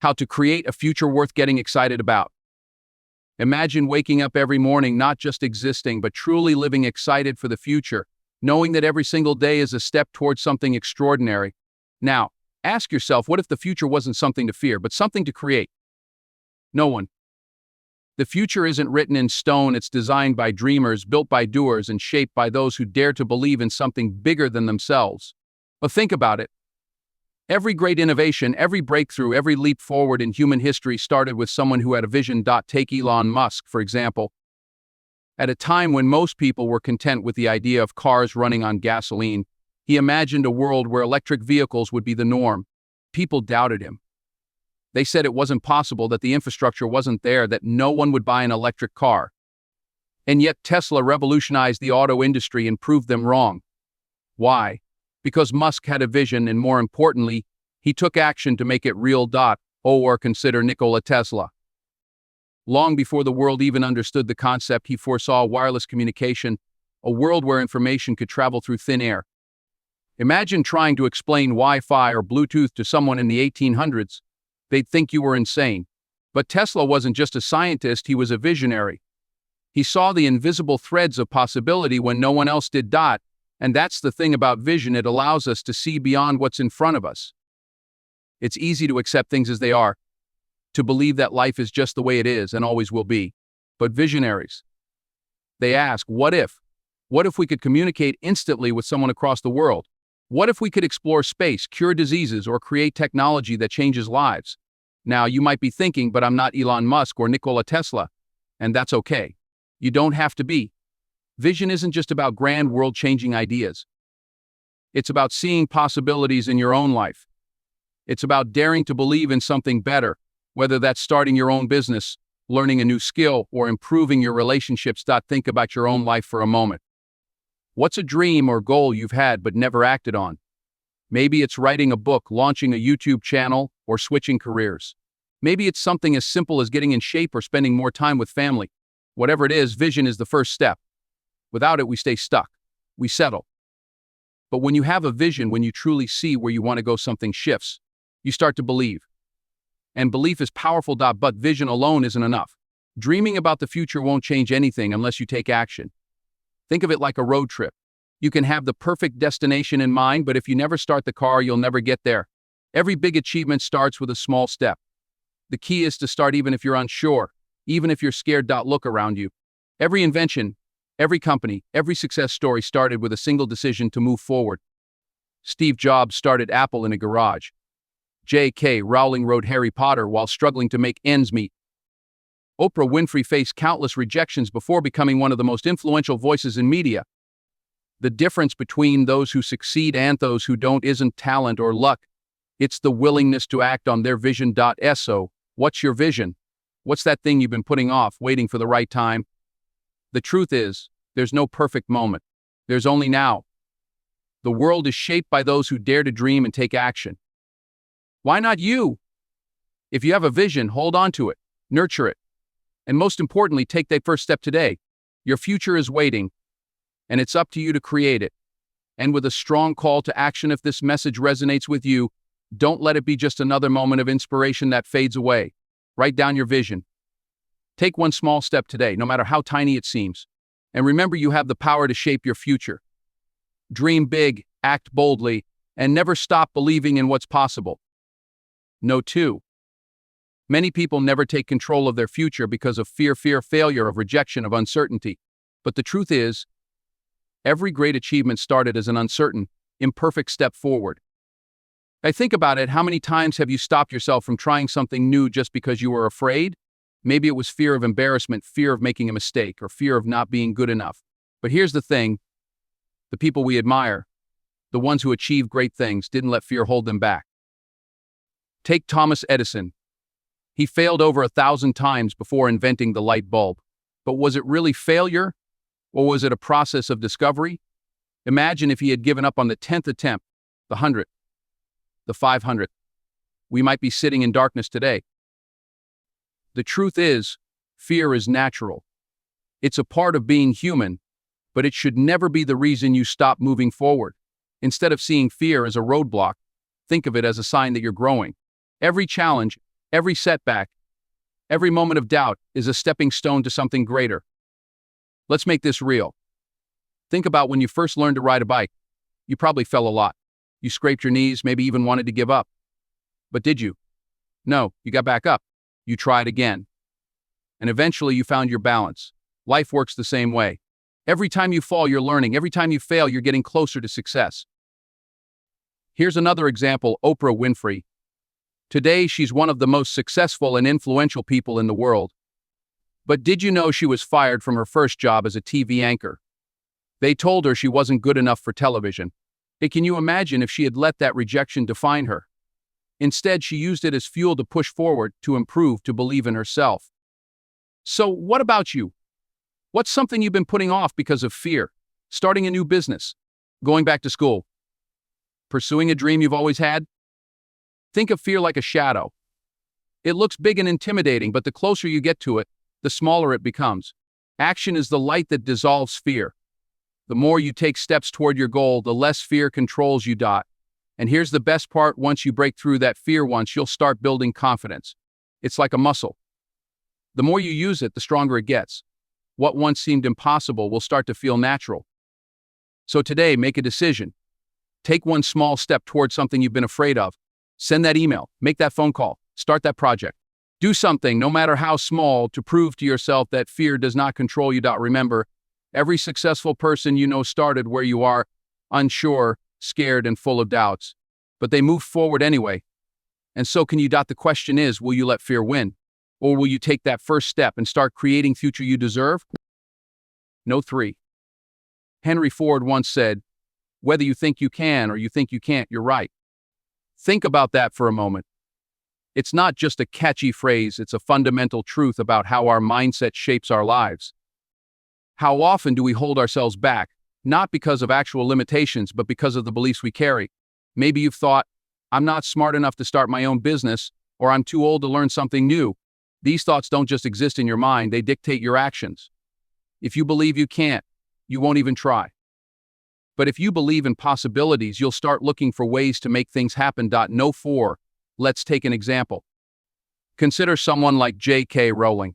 How to create a future worth getting excited about. Imagine waking up every morning not just existing, but truly living excited for the future, knowing that every single day is a step towards something extraordinary. Now, ask yourself, what if the future wasn't something to fear, but something to create? No one. The future isn't written in stone, it's designed by dreamers, built by doers, and shaped by those who dare to believe in something bigger than themselves. But think about it. Every great innovation, every breakthrough, every leap forward in human history started with someone who had a vision. Take Elon Musk, for example. At a time when most people were content with the idea of cars running on gasoline, he imagined a world where electric vehicles would be the norm. People doubted him. They said it wasn't possible, that the infrastructure wasn't there, that no one would buy an electric car. And yet Tesla revolutionized the auto industry and proved them wrong. Why? Because Musk had a vision, and more importantly, he took action to make it real. Or consider Nikola Tesla. Long before the world even understood the concept, he foresaw wireless communication, a world where information could travel through thin air. Imagine trying to explain Wi-Fi or Bluetooth to someone in the 1800s. They'd think you were insane. But Tesla wasn't just a scientist, he was a visionary. He saw the invisible threads of possibility when no one else did. And that's the thing about vision, it allows us to see beyond what's in front of us. It's easy to accept things as they are, to believe that life is just the way it is and always will be. But visionaries, they ask, what if? What if we could communicate instantly with someone across the world? What if we could explore space, cure diseases, or create technology that changes lives? Now, you might be thinking, but I'm not Elon Musk or Nikola Tesla. And that's okay. You don't have to be. Vision isn't just about grand world-changing ideas. It's about seeing possibilities in your own life. It's about daring to believe in something better, whether that's starting your own business, learning a new skill, or improving your relationships. Think about your own life for a moment. What's a dream or goal you've had but never acted on? Maybe it's writing a book, launching a YouTube channel, or switching careers. Maybe it's something as simple as getting in shape or spending more time with family. Whatever it is, vision is the first step. Without it, we stay stuck. We settle. But when you have a vision, when you truly see where you want to go, something shifts. You start to believe. And belief is powerful. But vision alone isn't enough. Dreaming about the future won't change anything unless you take action. Think of it like a road trip. You can have the perfect destination in mind, but if you never start the car, you'll never get there. Every big achievement starts with a small step. The key is to start even if you're unsure, even if you're scared. Look around you. Every invention, every company, every success story started with a single decision to move forward. Steve Jobs started Apple in a garage. J.K. Rowling wrote Harry Potter while struggling to make ends meet. Oprah Winfrey faced countless rejections before becoming one of the most influential voices in media. The difference between those who succeed and those who don't isn't talent or luck. It's the willingness to act on their vision. So, what's your vision? What's that thing you've been putting off, waiting for the right time? The truth is, there's no perfect moment. There's only now. The world is shaped by those who dare to dream and take action. Why not you? If you have a vision, hold on to it, nurture it. And most importantly, take that first step today. Your future is waiting, and it's up to you to create it. And with a strong call to action, if this message resonates with you, don't let it be just another moment of inspiration that fades away. Write down your vision. Take one small step today, no matter how tiny it seems. And remember, you have the power to shape your future. Dream big, act boldly, and never stop believing in what's possible. No. 2. Many people never take control of their future because of fear, failure, of rejection, of uncertainty. But the truth is, every great achievement started as an uncertain, imperfect step forward. I think about it, how many times have you stopped yourself from trying something new just because you were afraid? Maybe it was fear of embarrassment, fear of making a mistake, or fear of not being good enough. But here's the thing, the people we admire, the ones who achieve great things, didn't let fear hold them back. Take Thomas Edison. He failed over 1,000 times before inventing the light bulb. But was it really failure? Or was it a process of discovery? Imagine if he had given up on the 10th attempt, the 100th, the 500th. We might be sitting in darkness today. The truth is, fear is natural. It's a part of being human, but it should never be the reason you stop moving forward. Instead of seeing fear as a roadblock, think of it as a sign that you're growing. Every challenge, Every setback, every moment of doubt is a stepping stone to something greater. Let's make this real. Think about when you first learned to ride a bike. You probably fell a lot. You scraped your knees, maybe even wanted to give up. But did you? No, you got back up. You tried again. And eventually you found your balance. Life works the same way. Every time you fall, you're learning. Every time you fail, you're getting closer to success. Here's another example, Oprah Winfrey. Today, she's one of the most successful and influential people in the world. But did you know she was fired from her first job as a TV anchor? They told her she wasn't good enough for television. Can you imagine if she had let that rejection define her? Instead, she used it as fuel to push forward, to improve, to believe in herself. So, what about you? What's something you've been putting off because of fear? Starting a new business? Going back to school? Pursuing a dream you've always had? Think of fear like a shadow. It looks big and intimidating, but the closer you get to it, the smaller it becomes. Action is the light that dissolves fear. The more you take steps toward your goal, the less fear controls you. And here's the best part, once you break through that fear you'll start building confidence. It's like a muscle. The more you use it, the stronger it gets. What once seemed impossible will start to feel natural. So today, make a decision. Take one small step towards something you've been afraid of. Send that email, make that phone call, start that project. Do something, no matter how small, to prove to yourself that fear does not control you. Remember, every successful person you know started where you are, unsure, scared, and full of doubts. But they moved forward anyway. And so can you. The question is, will you let fear win? Or will you take that first step and start creating future you deserve? No. 3. Henry Ford once said, whether you think you can or you think you can't, you're right. Think about that for a moment. It's not just a catchy phrase, it's a fundamental truth about how our mindset shapes our lives. How often do we hold ourselves back, not because of actual limitations, but because of the beliefs we carry? Maybe you've thought, I'm not smart enough to start my own business, or I'm too old to learn something new. These thoughts don't just exist in your mind, they dictate your actions. If you believe you can't, you won't even try. But if you believe in possibilities, you'll start looking for ways to make things happen. No. 4. Let's take an example. Consider someone like J.K. Rowling.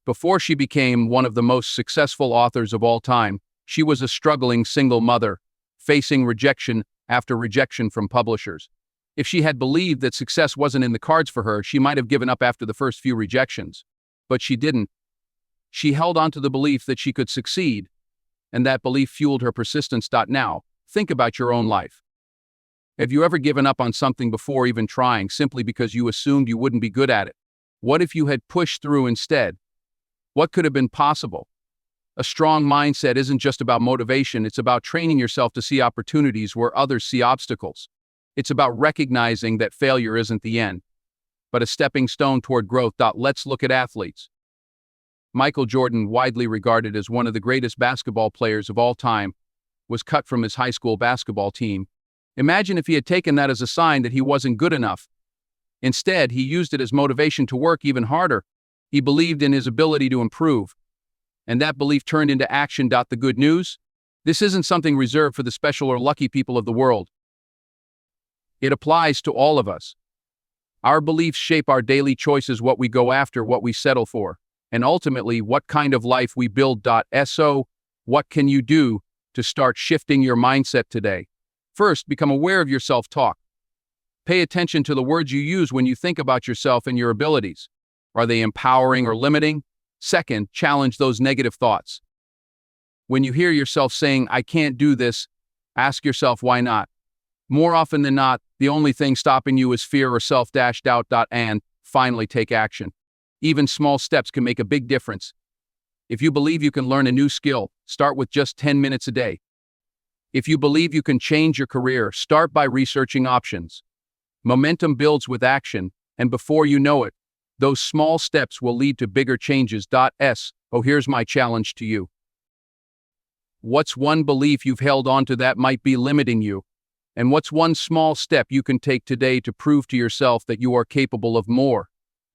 Before she became one of the most successful authors of all time, she was a struggling single mother, facing rejection after rejection from publishers. If she had believed that success wasn't in the cards for her, she might have given up after the first few rejections. But she didn't. She held on to the belief that she could succeed, and that belief fueled her persistence. Now, think about your own life. Have you ever given up on something before even trying, simply because you assumed you wouldn't be good at it? What if you had pushed through instead? What could have been possible? A strong mindset isn't just about motivation, it's about training yourself to see opportunities where others see obstacles. It's about recognizing that failure isn't the end, but a stepping stone toward growth. Let's look at athletes. Michael Jordan, widely regarded as one of the greatest basketball players of all time, was cut from his high school basketball team. Imagine if he had taken that as a sign that he wasn't good enough. Instead, he used it as motivation to work even harder. He believed in his ability to improve. And that belief turned into action. The good news? This isn't something reserved for the special or lucky people of the world. It applies to all of us. Our beliefs shape our daily choices, what we go after, what we settle for, and ultimately what kind of life we build. So, what can you do to start shifting your mindset today? First, become aware of your self-talk. Pay attention to the words you use when you think about yourself and your abilities. Are they empowering or limiting? Second, challenge those negative thoughts. When you hear yourself saying, I can't do this, ask yourself, why not? More often than not, the only thing stopping you is fear or self-doubt. And finally, take action. Even small steps can make a big difference. If you believe you can learn a new skill, start with just 10 minutes a day. If you believe you can change your career, start by researching options. Momentum builds with action, and before you know it, those small steps will lead to bigger changes. Here's my challenge to you. What's one belief you've held on to that might be limiting you? And what's one small step you can take today to prove to yourself that you are capable of more?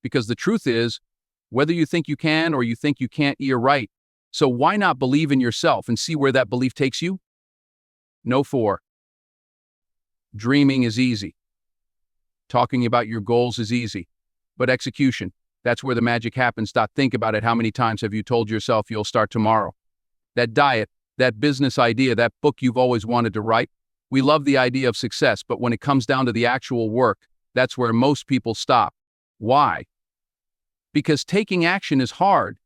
Because the truth is, whether you think you can or you think you can't, you're right. So why not believe in yourself and see where that belief takes you? No. 4. Dreaming is easy. Talking about your goals is easy. But execution, that's where the magic happens. Think about it. How many times have you told yourself you'll start tomorrow? That diet, that business idea, that book you've always wanted to write? We love the idea of success, but when it comes down to the actual work, that's where most people stop. Why? Because taking action is hard.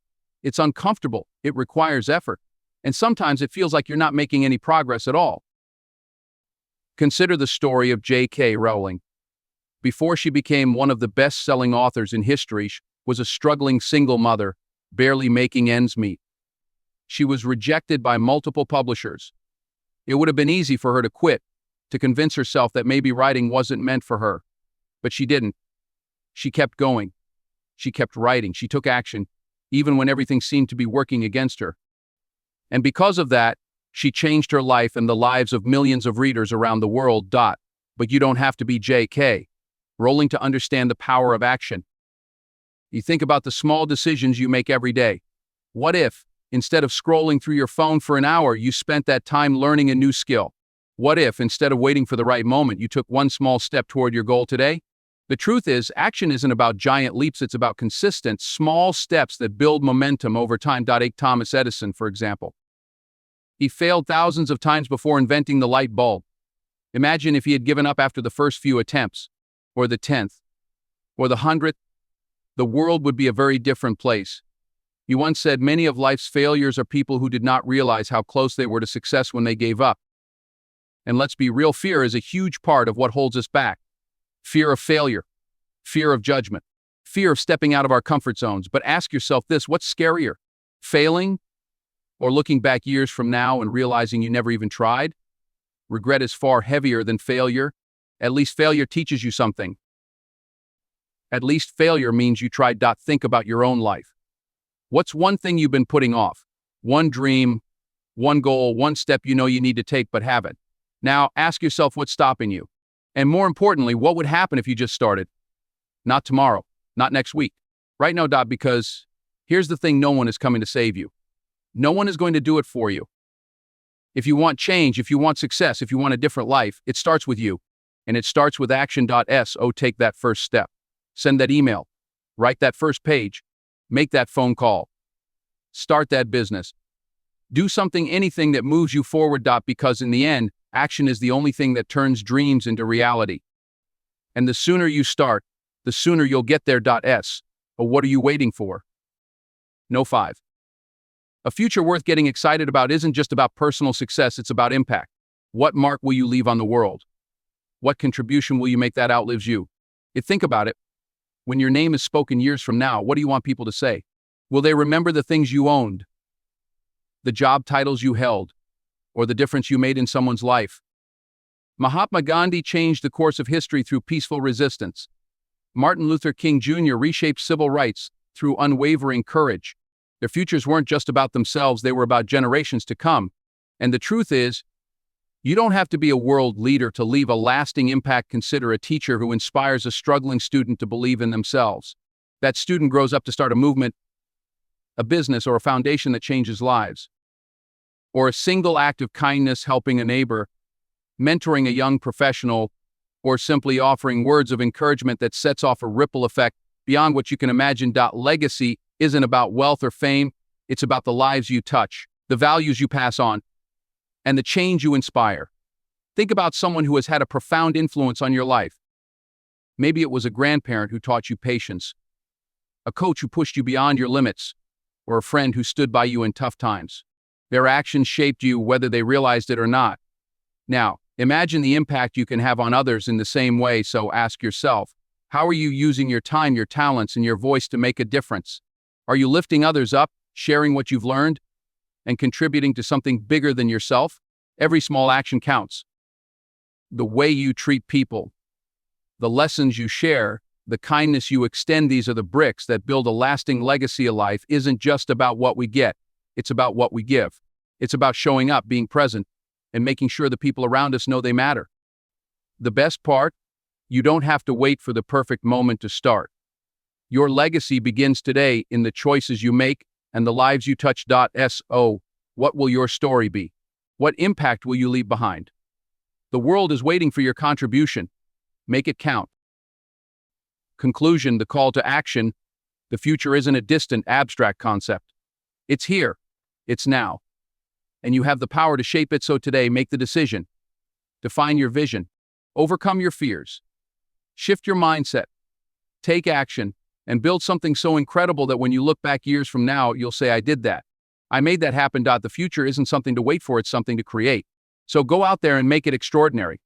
It's uncomfortable. It requires effort. And sometimes it feels like you're not making any progress at all. Consider the story of J.K. Rowling. Before she became one of the best-selling authors in history, she was a struggling single mother, barely making ends meet. She was rejected by multiple publishers. It would have been easy for her to quit, to convince herself that maybe writing wasn't meant for her. But she didn't. She kept going. She kept writing. She took action, even when everything seemed to be working against her. And because of that, she changed her life and the lives of millions of readers around the world. But you don't have to be J.K. Rowling to understand the power of action. You think about the small decisions you make every day. What if, instead of scrolling through your phone for an hour, you spent that time learning a new skill? What if, instead of waiting for the right moment, you took one small step toward your goal today? The truth is, action isn't about giant leaps, it's about consistent, small steps that build momentum over time. Take Thomas Edison, for example. He failed thousands of times before inventing the light bulb. Imagine if he had given up after the first few attempts, or the 10th, or the 100th. The world would be a very different place. He once said many of life's failures are people who did not realize how close they were to success when they gave up. And let's be real, fear is a huge part of what holds us back. Fear of failure, fear of judgment, fear of stepping out of our comfort zones. But ask yourself this, what's scarier? Failing? Or looking back years from now and realizing you never even tried? Regret is far heavier than failure. At least failure teaches you something. At least failure means you tried. Think about your own life. What's one thing you've been putting off? One dream, one goal, one step you know you need to take but haven't. Now ask yourself what's stopping you. And more importantly, what would happen if you just started? Not tomorrow, not next week, right now. Because here's the thing, no one is coming to save you. No one is going to do it for you. If you want change, if you want success, if you want a different life, it starts with you. And it starts with action. So take that first step. Send that email. Write that first page. Make that phone call. Start that business. Do something, anything that moves you forward. Because in the end, action is the only thing that turns dreams into reality. And the sooner you start, the sooner you'll get there. What are you waiting for? No 5. A future worth getting excited about isn't just about personal success, it's about impact. What mark will you leave on the world? What contribution will you make that outlives you? Think about it. When your name is spoken years from now, what do you want people to say? Will they remember the things you owned? The job titles you held? Or the difference you made in someone's life? Mahatma Gandhi changed the course of history through peaceful resistance. Martin Luther King Jr. reshaped civil rights through unwavering courage. Their futures weren't just about themselves, they were about generations to come. And the truth is, you don't have to be a world leader to leave a lasting impact. Consider a teacher who inspires a struggling student to believe in themselves. That student grows up to start a movement, a business, or a foundation that changes lives. Or a single act of kindness, helping a neighbor, mentoring a young professional, or simply offering words of encouragement that sets off a ripple effect beyond what you can imagine. Legacy isn't about wealth or fame, it's about the lives you touch, the values you pass on, and the change you inspire. Think about someone who has had a profound influence on your life. Maybe it was a grandparent who taught you patience, a coach who pushed you beyond your limits, or a friend who stood by you in tough times. Their actions shaped you whether they realized it or not. Now, imagine the impact you can have on others in the same way, so ask yourself, how are you using your time, your talents, and your voice to make a difference? Are you lifting others up, sharing what you've learned, and contributing to something bigger than yourself? Every small action counts. The way you treat people, the lessons you share, the kindness you extend, these are the bricks that build a lasting legacy. Of life isn't just about what we get, it's about what we give. It's about showing up, being present, and making sure the people around us know they matter. The best part? You don't have to wait for the perfect moment to start. Your legacy begins today in the choices you make and the lives you touch. So, what will your story be? What impact will you leave behind? The world is waiting for your contribution. Make it count. Conclusion, the call to action. The future isn't a distant, abstract concept. It's here. It's now. And you have the power to shape it, so today make the decision. Define your vision. Overcome your fears. Shift your mindset. Take action and build something so incredible that when you look back years from now, you'll say, I did that. I made that happen. The future isn't something to wait for, it's something to create. So go out there and make it extraordinary.